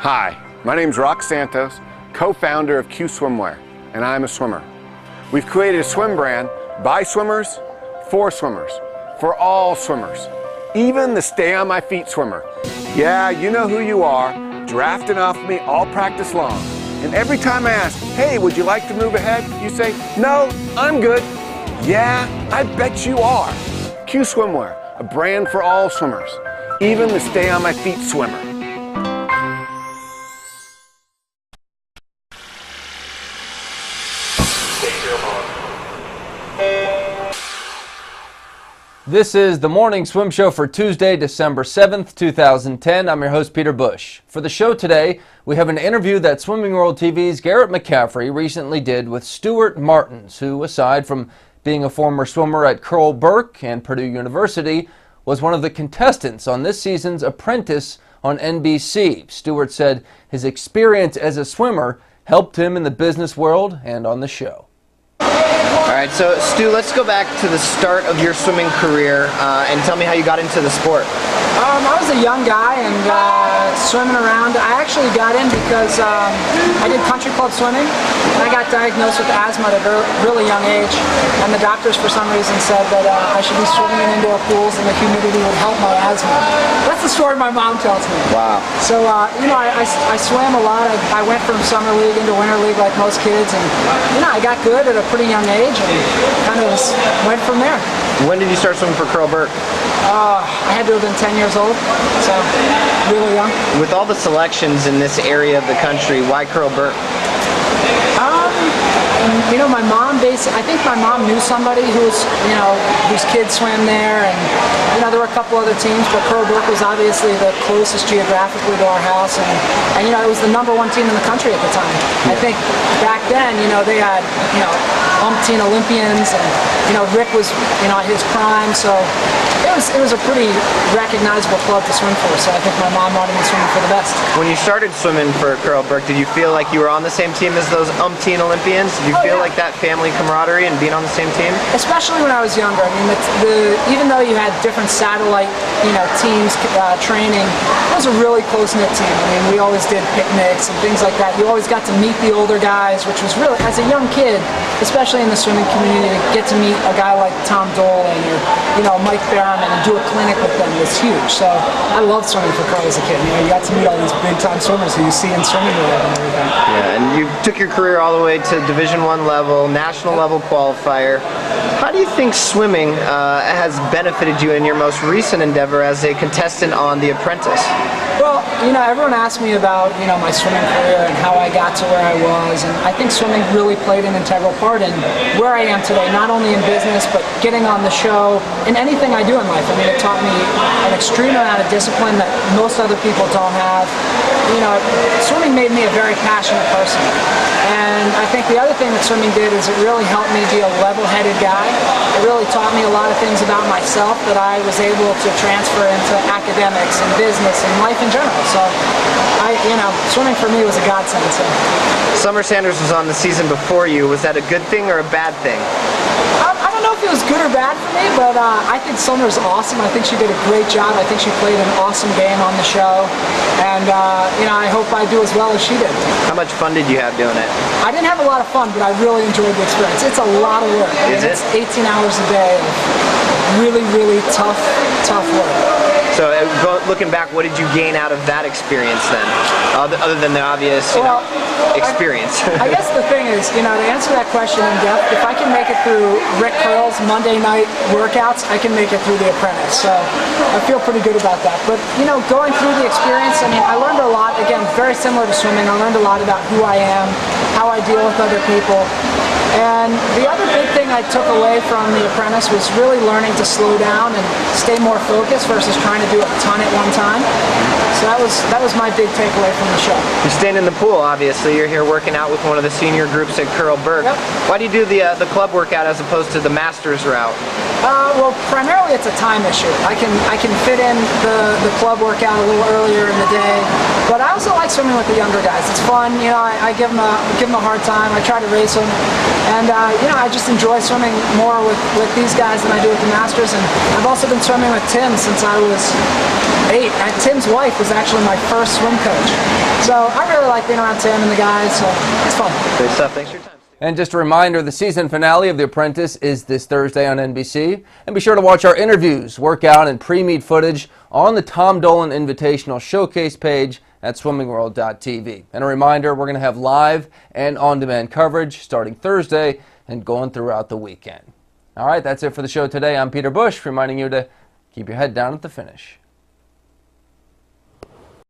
Hi, my name's Rock Santos, co-founder of Q Swimwear, and I'm a swimmer. We've created a swim brand by swimmers, for all swimmers, even the stay on my feet swimmer. Yeah, you know who you are, drafting off me all practice long. And every time I ask, hey, would you like to move ahead? You say, no, I'm good. Yeah, I bet you are. Q Swimwear, a brand for all swimmers, even the stay on my feet swimmer. This is the Morning Swim Show for Tuesday, December 7th, 2010. I'm your host, Peter Bush. For the show today, we have an interview that Swimming World TV's Garrett McCaffrey recently did with Stueart Martens, who, aside from being a former swimmer at Curl-Burke and Purdue University, was one of the contestants on this season's Apprentice on NBC. Stueart said his experience as a swimmer helped him in the business world and on the show. All right, so Stu, let's go back to the start of your swimming career and tell me how you got into the sport. I was a young guy and swimming around. I actually got in because I did country club swimming and I got diagnosed with asthma at a really young age, and the doctors for some reason said that I should be swimming in indoor pools and the humidity would help my asthma. That's the story my mom tells me. Wow. So I swam a lot. I went from summer league into winter league like most kids, and I got good at a pretty young age and kind of went from there. When did you start swimming for Curl-Burke? I had to have been 10 years old, so really young. With all the selections in this area of the country, why Curl-Burke? My mom I think my mom knew somebody whose kids swam there, and there were a couple other teams, but Curl-Burke was obviously the closest geographically to our house, and it was the #1 team in the country at the time. I think back then, they had umpteen Olympians, and Rick was at his prime, so it was a pretty recognizable club to swim for. So I think my mom wanted me swimming for the best. When you started swimming for Curl-Burke, did you feel like you were on the same team as those umpteen Olympians? Did you feel like that family camaraderie and being on the same team? Especially when I was younger. I mean, even though you had different satellite teams training, it was a really close-knit team. I mean, we always did picnics and things like that. You always got to meet the older guys, which was really, as a young kid, especially in the swimming community, to get to meet a guy like Tom Dolan or Mike Barrowman and do a clinic with them was huge. So I loved swimming for Curl as a kid. You got to meet all these big-time swimmers who you see in swimming world and everything. Yeah, and you took your career all the way to Division I level, national level qualifier. How do you think swimming has benefited you in your most recent endeavor as a contestant on The Apprentice? Well, everyone asked me about, my swimming career and how I got to where I was, and I think swimming really played an integral part in where I am today, not only in business, but getting on the show and anything I do in life. I mean, it taught me an extreme amount of discipline that most other people don't have. Swimming made me a very passionate person. And I think the other thing that swimming did is it really helped me be a level-headed guy. It really taught me a lot of things about myself that I was able to transfer into academics and business and life in general. So, swimming for me was a godsend. So. Summer Sanders was on the season before you. Was that a good thing or a bad thing? I don't know if it was good or bad for me, but I think Summer's awesome. I think she did a great job. I think she played an awesome game on the show. And, I hope I do as well as she did. How much fun did you have doing it? I didn't have a lot of fun, but I really enjoyed the experience. It's a lot of work. It's 18 hours a day of really, really tough work. So looking back, what did you gain out of that experience then? Other than the obvious experience. I guess the thing is, to answer that question in depth, if I can make it through Rick Curl's Monday night workouts, I can make it through The Apprentice. So I feel pretty good about that. But, going through the experience, I learned a lot. Again, very similar to swimming. I learned a lot about who I am, how I deal with other people. And the other big thing I took away from The Apprentice was really learning to slow down and stay more focused versus trying to do a ton at one time. So that was my big takeaway from the show. You're staying in the pool, obviously. You're here working out with one of the senior groups at Curl-Burke. Yep. Why do you do the club workout as opposed to the Masters route? Well, primarily it's a time issue. I can fit in the club workout a little earlier in the day, but I also like swimming with the younger guys. It's fun. I give them a hard time. I try to race them, and I just enjoy swimming more with these guys than I do with the Masters. And I've also been swimming with Tim since I was 8. And Tim's wife was actually my first swim coach. So I really like being around Tim and the guys, so it's fun. Great stuff. Thanks for your time. And just a reminder, the season finale of The Apprentice is this Thursday on NBC. And be sure to watch our interviews, workout, and pre-meet footage on the Tom Dolan Invitational Showcase page at swimmingworld.tv. And a reminder, we're going to have live and on-demand coverage starting Thursday and going throughout the weekend. All right, that's it for the show today. I'm Peter Bush, reminding you to keep your head down at the finish.